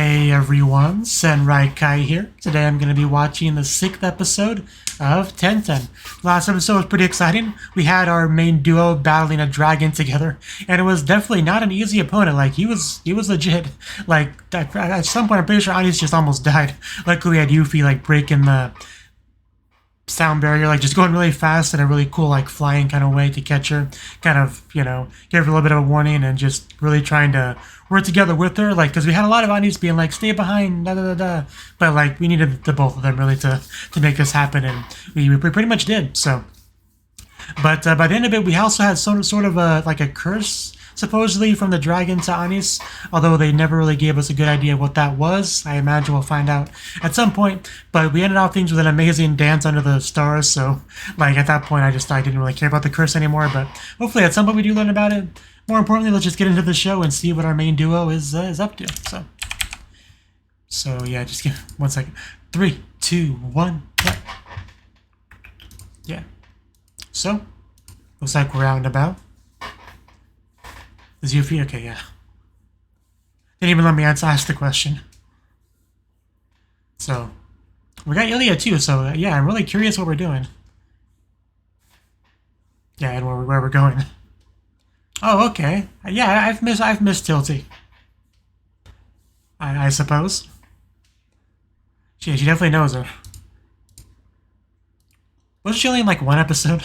Hey everyone, Senrai Kai here. Today I'm going to be watching the 6th episode of Tenten. Last episode was pretty exciting. We had our main duo battling a dragon together, and it was definitely not an easy opponent. Like, he was legit. Like, at some point I'm pretty sure Anis just almost died. Luckily we had Yuffie, like, breaking the sound barrier, like, just going really fast in a really cool, like, flying kind of way to catch her. Kind of, you know, give her a little bit of a warning and just really trying to work together with her, like, because we had a lot of Anis being like, stay behind, da da da da, but like we needed the both of them really to make this happen, and we pretty much did. So, but by the end of it, we also had sort of a like a curse supposedly from the dragon to Anis, although they never really gave us a good idea what that was. I imagine we'll find out at some point. But we ended off things with an amazing dance under the stars. So, like, at that point, I didn't really care about the curse anymore. But hopefully, at some point, we do learn about it. More importantly, let's just get into the show and see what our main duo is up to. So yeah, just give 1 second. 3, 2, 1. Yeah. So, looks like we're out and about. Is Yuffie? Okay, yeah. Didn't even let me ask the question. So, we got Ilya too, so yeah, I'm really curious what we're doing. Yeah, and where we're going. Oh, okay. Yeah, I've missed Tilty. I suppose. She definitely knows her. Wasn't she only in like one episode?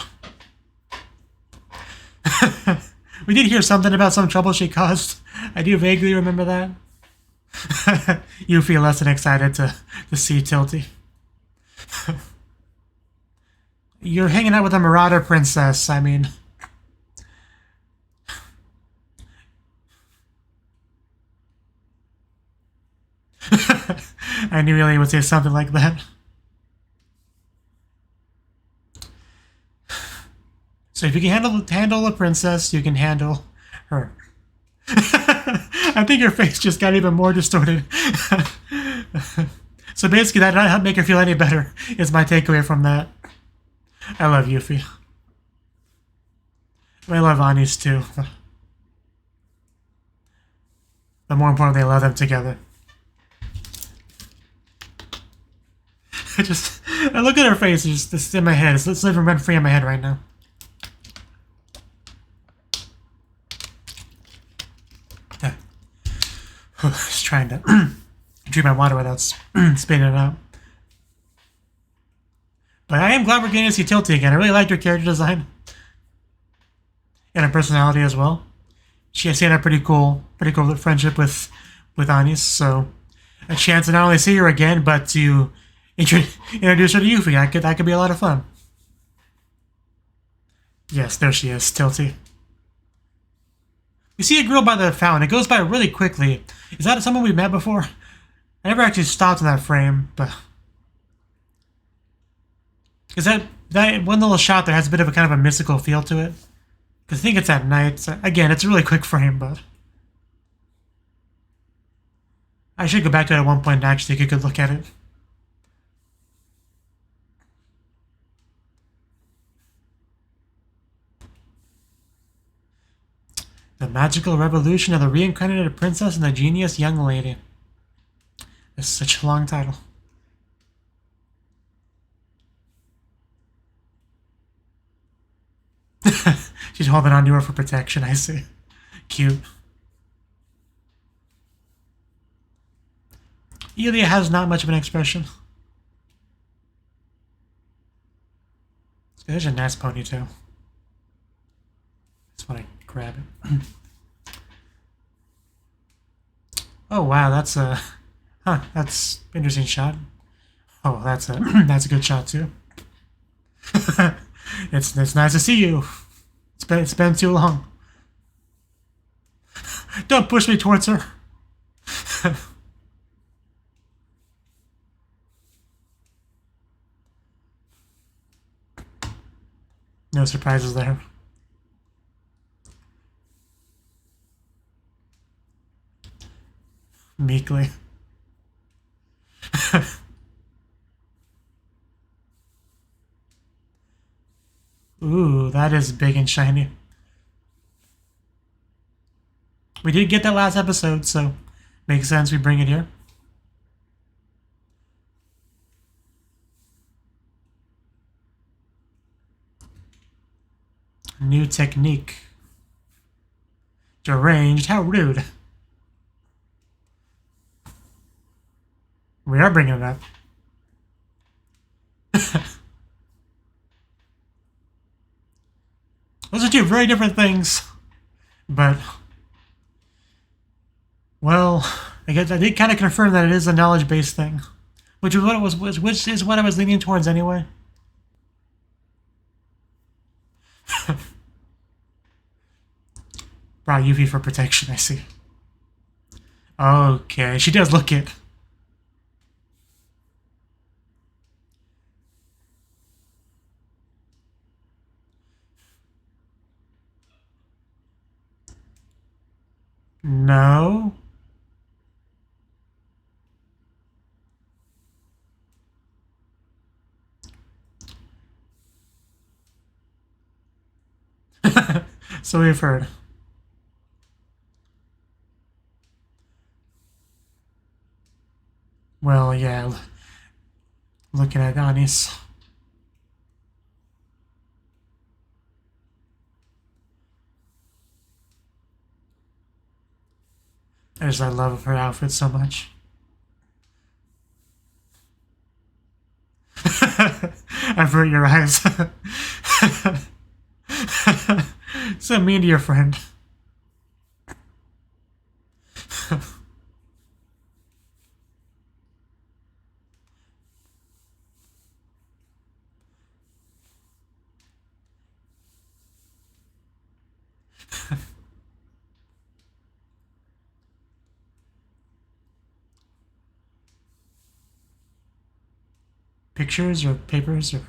We did hear something about some trouble she caused. I do vaguely remember that. You feel less than excited to see Tilty. You're hanging out with a marauder princess, I mean. I knew Ilya would say something like that. So if you can handle a princess, you can handle her. I think your face just got even more distorted. So basically, that did not make her feel any better, is my takeaway from that. I love Yuffie. I love Anis too. But more importantly, I love them together. I look at her face, it's in my head. It's living rent free in my head right now. Just trying to drink my water without spitting it out. But I am glad we're getting to see Tilty again. I really liked her character design. And her personality as well. She had a pretty cool friendship with Anis, so a chance to not only see her again, but to introduce her to Yuffie. That could be a lot of fun. Yes, there she is, Tilty. You see a girl by the fountain. It goes by really quickly. Is that someone we've met before? I never actually stopped in that frame, but is that one little shot there has a bit of a kind of a mystical feel to it? Because I think it's at night. So, again, it's a really quick frame, but I should go back to it at one point and actually take a good look at it. The Magical Revolution of the Reincarnated Princess and the Genius Young Lady. It's such a long title. She's holding on to her for protection, I see. Cute. Ilya has not much of an expression. There's a nice ponytail. Just want to grab it. Oh wow, that's a that's an interesting shot. Oh, that's a good shot too. It's nice to see you. It's been too long. Don't push me towards her. No surprises there. Meekly. Ooh, that is big and shiny. We did get that last episode, so makes sense we bring it here. new technique. Deranged? How rude. We are bringing it up. Those are two very different things. But, well, I guess I did kind of confirm that it is a knowledge-based thing. Which is what I was leaning towards anyway. Brought UV for protection, I see. Okay, she does look it. No. So we've heard. Well, yeah. Looking at Anis. I love her outfit so much. Avert your eyes. So mean to your friend. Pictures or papers or...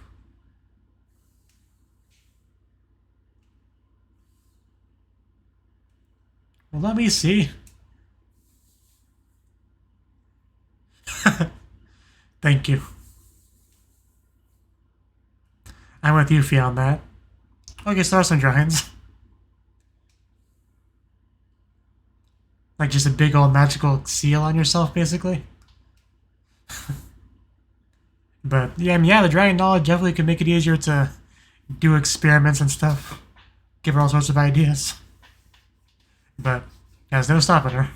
Well, let me see. Thank you. I'm with you, Fee, on that. Okay, so there are some drawings. Like just a big old magical seal on yourself, basically. But yeah, I mean, yeah, the dragon knowledge definitely could make it easier to do experiments and stuff. Give her all sorts of ideas. But there's no stopping her.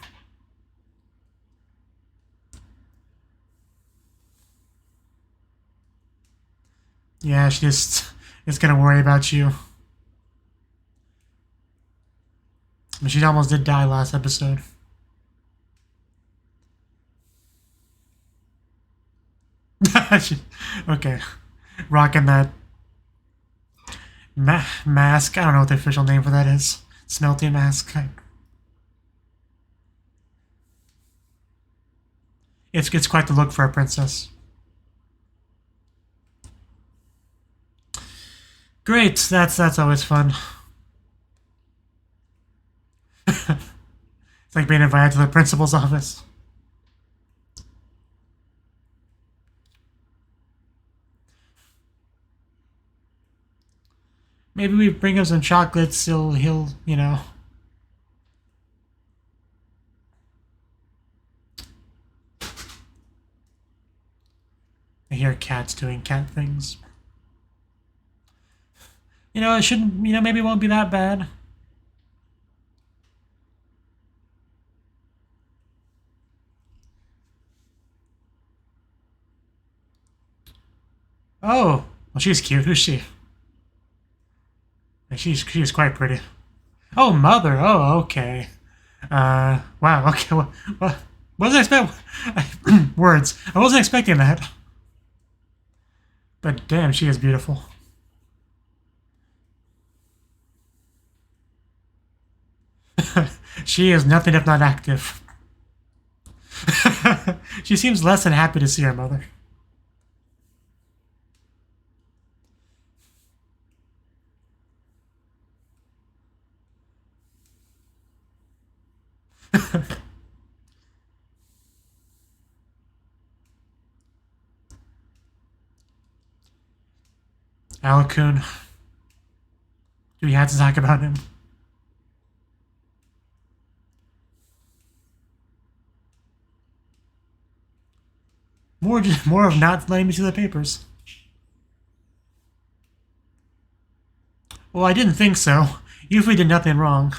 Yeah, she just is gonna worry about you. I mean, she almost did die last episode. Okay. Rocking that mask. I don't know what the official name for that is. Smelting mask. It's quite the look for a princess. Great. That's always fun. It's like being invited to the principal's office. Maybe we bring him some chocolates, he'll, you know. I hear cats doing cat things. You know, it shouldn't, you know, maybe it won't be that bad. Oh, well, she's cute. Who's she? She's quite pretty. Oh, mother. Oh, okay. Wow. Okay. What wasn't expect words. I wasn't expecting that. But damn, she is beautiful. She is nothing if not active. She seems less than happy to see her mother. Alakun. Do we have to talk about him? More of not letting me see the papers. Well, I didn't think so. Yuffie did nothing wrong.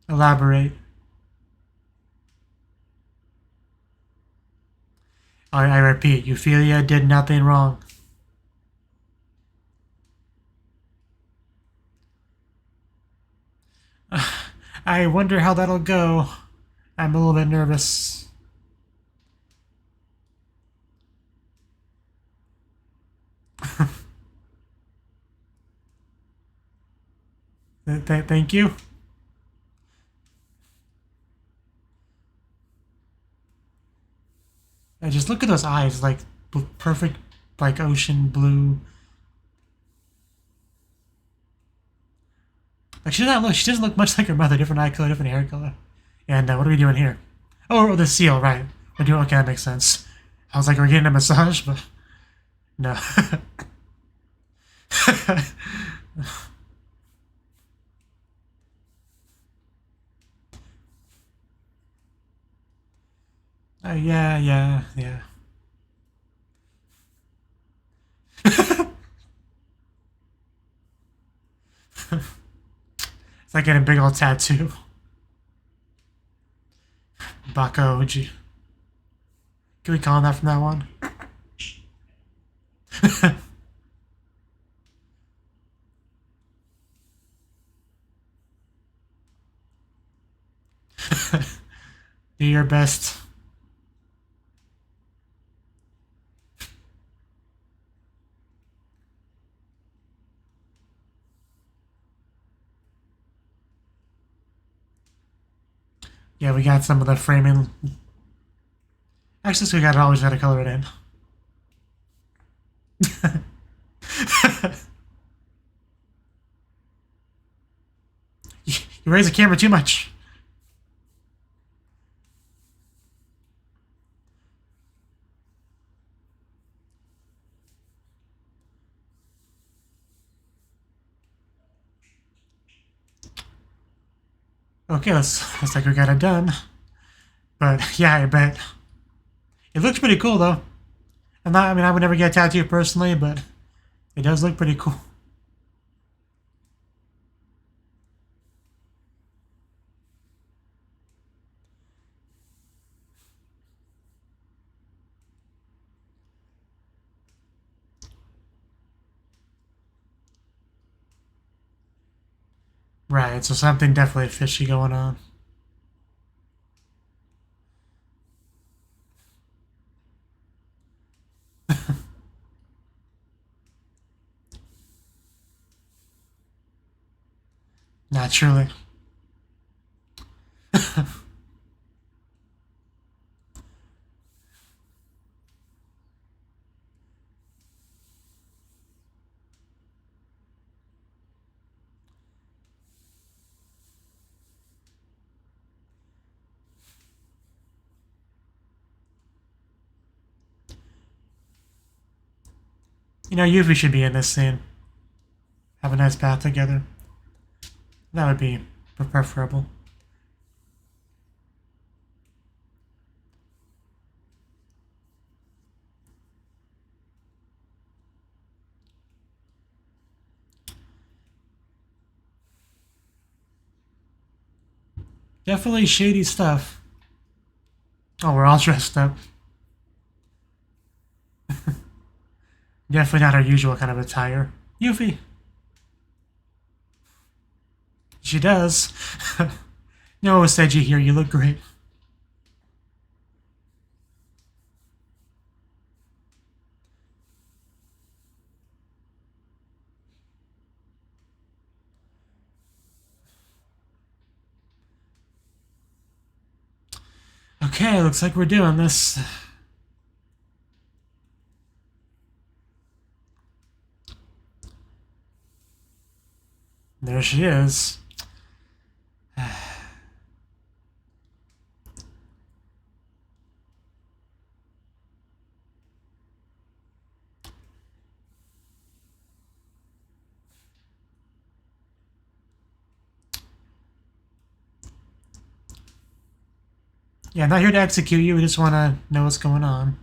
Elaborate. I repeat, Euphilia did nothing wrong. I wonder how that'll go. I'm a little bit nervous. Thank you. I just look at those eyes, like perfect, like ocean blue. Like she doesn't look much like her mother. Different eye color, different hair color. And what are we doing here? Oh, the seal, right? We're doing okay. That makes sense. I was like, we're getting a massage, but no. Yeah. It's like getting a big old tattoo. Bakoji. Can we call him that from now on? Do your best. Yeah, we got some of the framing. Actually, so we got always gotta color it in. You raise the camera too much. Okay, looks like we got it done. But yeah, I bet. It looks pretty cool though. I mean, I would never get a tattoo personally, but it does look pretty cool. Right, so something definitely fishy going on. Naturally. You know, Yuffie should be in this scene. Have a nice bath together. That would be preferable. Definitely shady stuff. Oh, we're all dressed up. Definitely not our usual kind of attire. Yuffie. She does. No, said you here. You look great. Okay, looks like we're doing this. There she is. Yeah, I'm not here to execute you, we just want to know what's going on.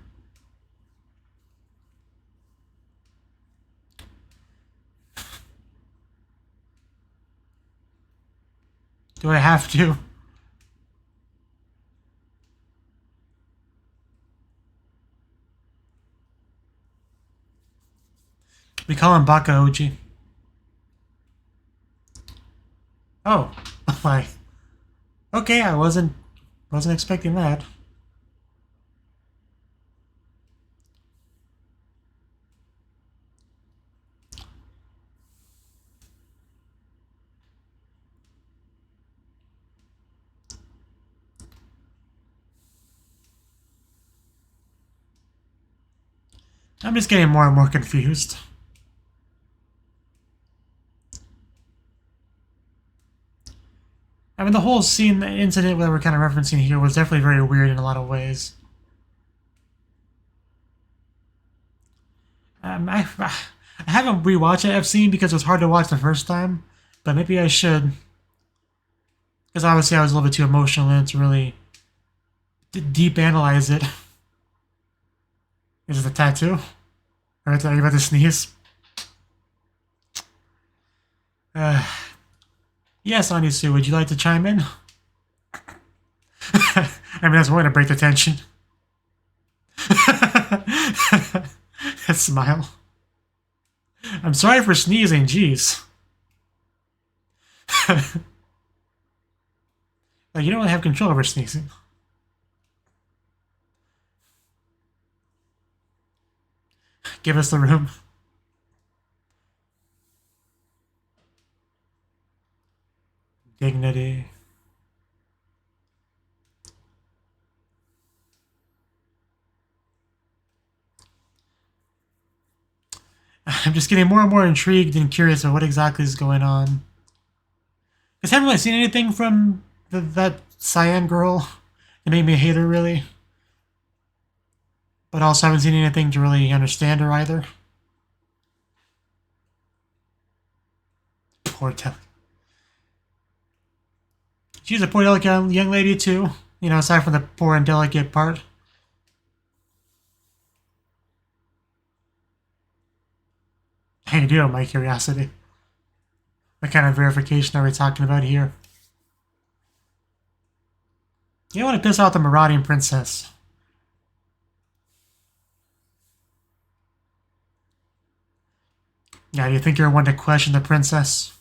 Do I have to? We call him Baka Oji. Oh, my. Okay, I wasn't expecting that. I'm just getting more and more confused. I mean, the whole scene, the incident that we're kind of referencing here was definitely very weird in a lot of ways. I haven't rewatched it, I've seen because it was hard to watch the first time, but maybe I should. Because obviously I was a little bit too emotional in it to really deep analyze it. Is it the tattoo? Or are you about to sneeze? Yes, Anisu, would you like to chime in? I mean, that's one to break the tension. That smile. I'm sorry for sneezing, jeez. Like, you don't have control over sneezing. Give us the room. Dignity. I'm just getting more and more intrigued and curious of what exactly is going on. Because I haven't really seen anything from that Cyan girl that made me hate her, really. But also haven't seen anything to really understand her either. Poor delicate. She's a poor delicate young lady too. You know, aside from the poor and delicate part. How you doing, my curiosity? What kind of verification are we talking about here? You don't want to piss off the marauding princess. Yeah, do you think you're one to question the princess?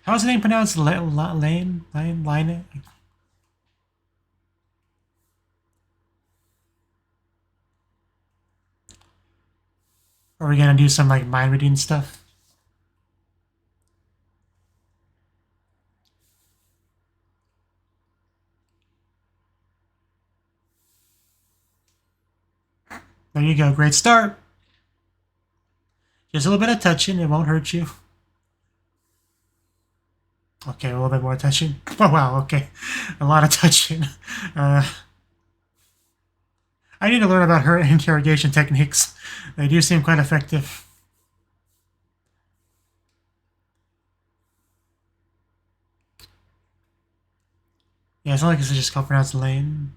How is the name pronounced? Lane? Are we gonna do some like mind reading stuff? There you go, great start. Just a little bit of touching, it won't hurt you. Okay, a little bit more touching. Oh wow, okay. A lot of touching. I need to learn about her interrogation techniques. They do seem quite effective. Yeah, it's not like it's just called pronounced Lane.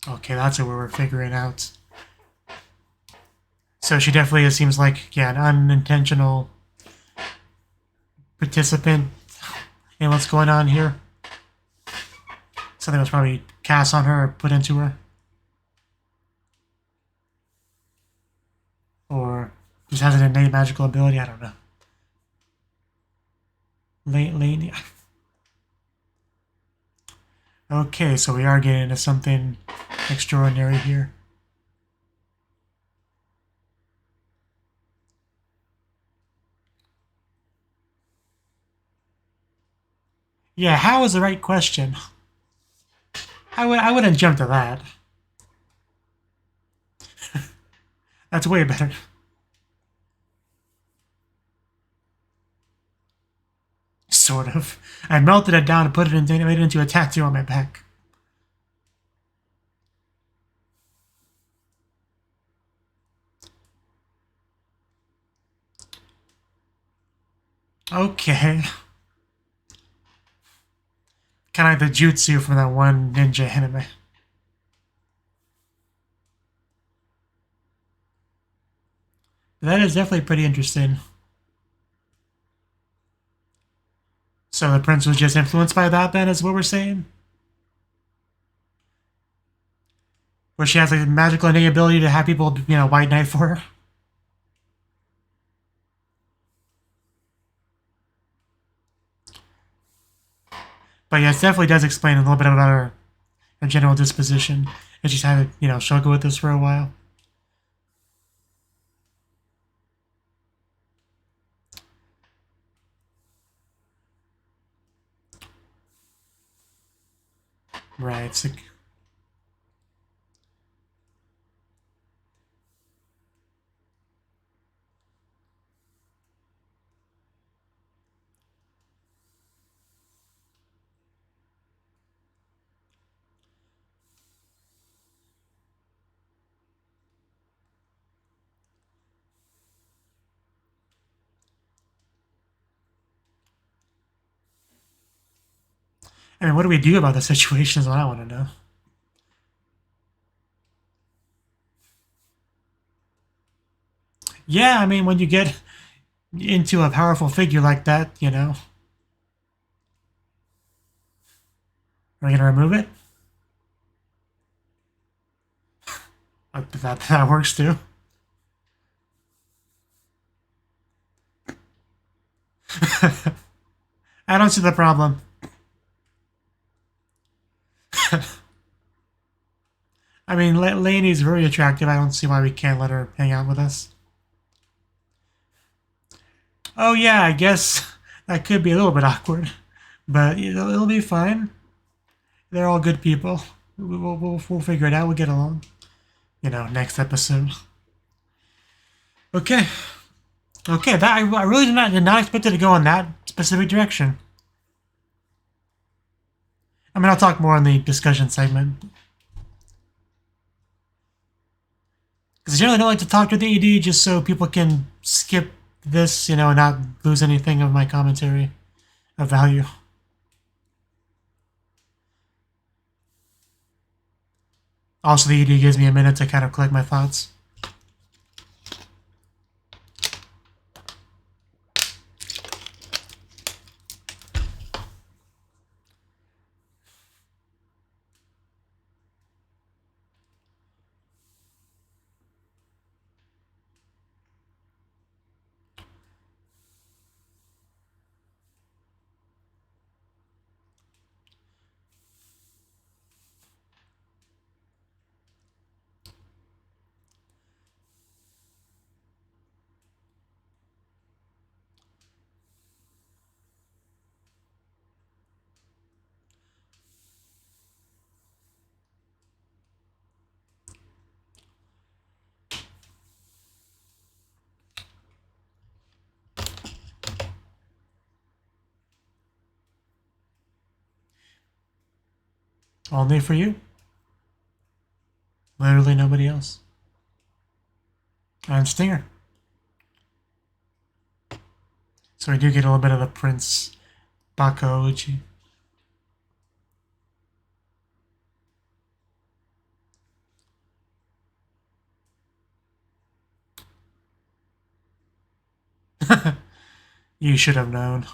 Okay, that's what we're figuring out. So she definitely seems like, yeah, an unintentional participant in what's going on here. Something was probably cast on her or put into her. Or just has an innate magical ability, I don't know. Lane. Okay, so we are getting into something extraordinary here. Yeah, how is the right question? I wouldn't jump to that. That's way better. Sort of. I melted it down and put it into, made it into a tattoo on my back. Okay. Kind of like the jutsu from that one ninja anime. That is definitely pretty interesting. So the prince was just influenced by that then, is what we're saying? Where she has like a magical innate ability to have people, white knight for her? But yeah, it definitely does explain a little bit about her general disposition. And she's had to, struggle with this for a while. Right. So, I mean, what do we do about the situation is what I want to know. Yeah, I mean, when you get into a powerful figure like that, Are we going to remove it? That works too. I don't see the problem. I mean, Lainey's very attractive. I don't see why we can't let her hang out with us. Oh yeah, I guess that could be a little bit awkward. But it'll be fine. They're all good people. We'll figure it out. We'll get along. Next episode. Okay. Okay, that I really did not expect it to go in that specific direction. I mean, I'll talk more in the discussion segment. Because I generally don't like to talk to the ED just so people can skip this, and not lose anything of my commentary of value. Also, the ED gives me a minute to kind of collect my thoughts. Only for you. Literally nobody else. And Stinger. So we do get a little bit of the Prince Mahou Uchi. You should have known.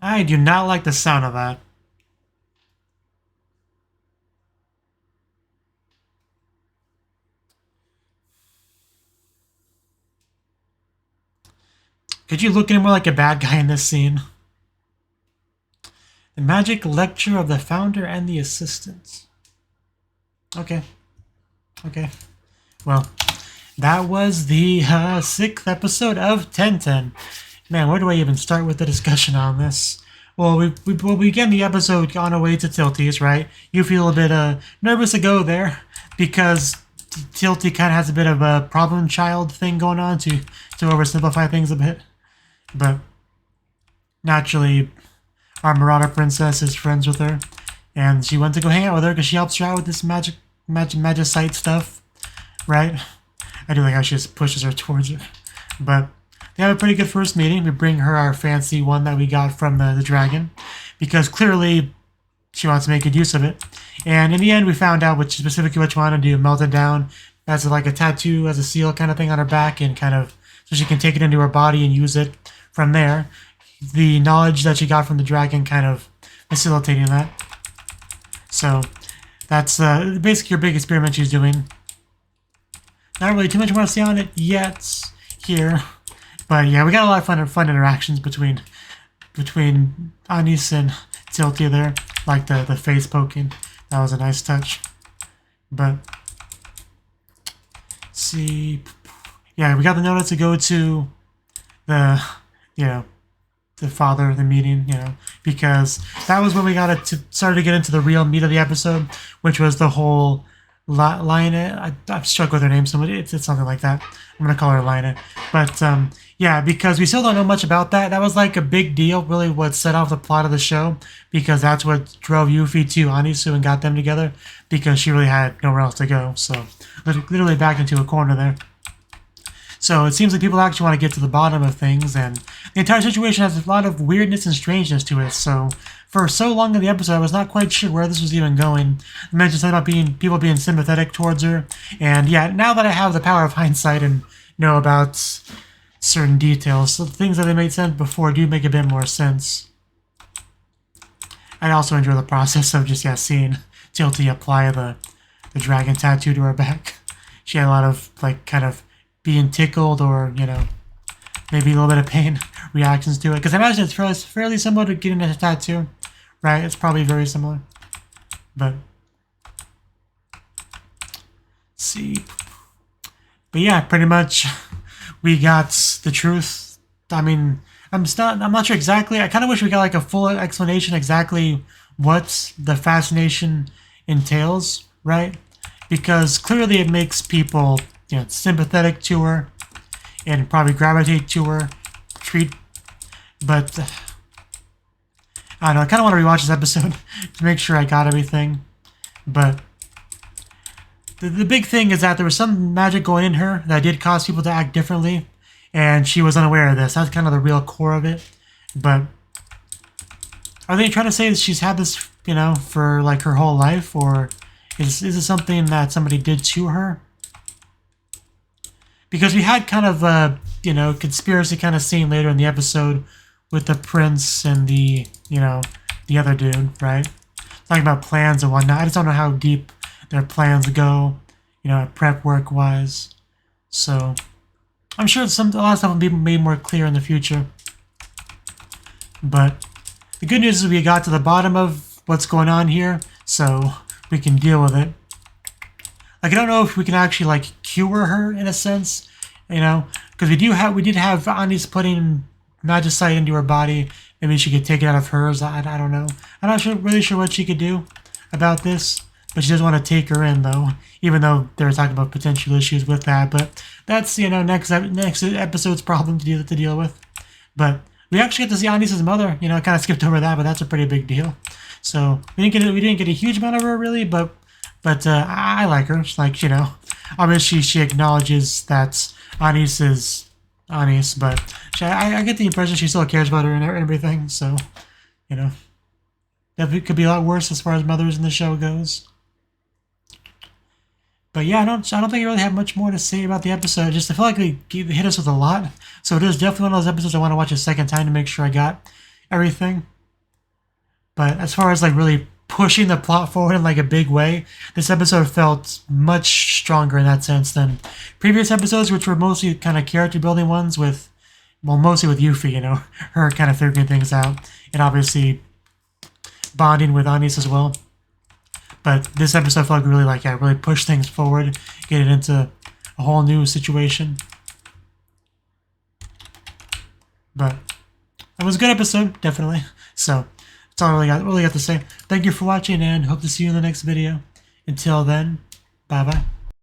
I do not like the sound of that. Could you look any more like a bad guy in this scene? The magic lecture of the founder and the assistants. Okay. Okay. Well, that was the 6th episode of Tenten. Man, where do I even start with the discussion on this? Well, we begin the episode on our way to Tilty's, right? You feel a bit nervous to go there because Tilty kind of has a bit of a problem child thing going on to oversimplify things a bit. But naturally, our Marauder princess is friends with her, and she went to go hang out with her because she helps her out with this magic magicite stuff, right? I do like how she just pushes her towards it. But they have a pretty good first meeting. We bring her our fancy one that we got from the dragon, because clearly she wants to make good use of it. And in the end, we found out specifically what she wanted to do, melt it down as like a tattoo, as a seal kind of thing on her back, and kind of so she can take it into her body and use it from there. The knowledge that she got from the dragon kind of facilitating that. So that's basically your big experiment she's doing. Not really too much more to say on it yet here, but yeah, we got a lot of fun interactions between Anis and Tiltia there, like the face poking. That was a nice touch. But see, yeah, we got the notice to go to the father, the meeting, because that was when we started to get into the real meat of the episode, which was the whole Lina. I've struggled with her name so much. It's something like that. I'm gonna call her Lina. But yeah, because we still don't know much about that. That was like a big deal, really, what set off the plot of the show, because that's what drove Yuffie to Anisu and got them together, because she really had nowhere else to go. So literally backed into a corner there. So it seems like people actually want to get to the bottom of things, and the entire situation has a lot of weirdness and strangeness to it. So for so long in the episode, I was not quite sure where this was even going. I mentioned something about people being sympathetic towards her, and yeah, now that I have the power of hindsight and know about certain details, so things that they made sense before do make a bit more sense. I also enjoy the process of just seeing Tilty apply the dragon tattoo to her back. She had a lot of kind of being tickled or, maybe a little bit of pain reactions to it. Because I imagine it's fairly similar to getting a tattoo, right? It's probably very similar. But, see. But yeah, pretty much we got the truth. I mean, I'm not sure exactly. I kind of wish we got like a full explanation exactly what the fascination entails, right? Because clearly it makes people sympathetic to her and probably gravitate to her, but I don't know, I kind of want to rewatch this episode to make sure I got everything. But the big thing is that there was some magic going in her that did cause people to act differently, and she was unaware of this. That's kind of the real core of it. But are they trying to say that she's had this, for like her whole life, or is it something that somebody did to her? Because we had kind of a, conspiracy kind of scene later in the episode with the prince and the other dude, right? Talking about plans and whatnot. I just don't know how deep their plans go, prep work-wise. So I'm sure a lot of stuff will be made more clear in the future. But the good news is we got to the bottom of what's going on here, so we can deal with it. Like, I don't know if we can actually cure her in a sense, because we did have Anis putting magicite into her body. Maybe she could take it out of hers. I don't know. I'm not really sure what she could do about this, but she doesn't want to take her in though. Even though they're talking about potential issues with that, but that's next episode's problem to deal with. But we actually get to see Anis's mother. I kind of skipped over that, but that's a pretty big deal. So we didn't get a huge amount of her really, but I like her. It's obviously she acknowledges that Anis is Anis, but I get the impression she still cares about her and everything. So, that could be a lot worse as far as mothers in the show goes. But yeah, I don't think I really have much more to say about the episode. Just I feel like they hit us with a lot. So it is definitely one of those episodes I want to watch a second time to make sure I got everything. But as far as really pushing the plot forward in a big way, this episode felt much stronger in that sense than previous episodes, which were mostly kind of character building ones mostly with Yuffie, her kind of figuring things out, and obviously bonding with Anis as well. But this episode felt really really push things forward, get it into a whole new situation. But it was a good episode, definitely. So that's all I really got to say. Thank you for watching, and hope to see you in the next video. Until then, bye-bye.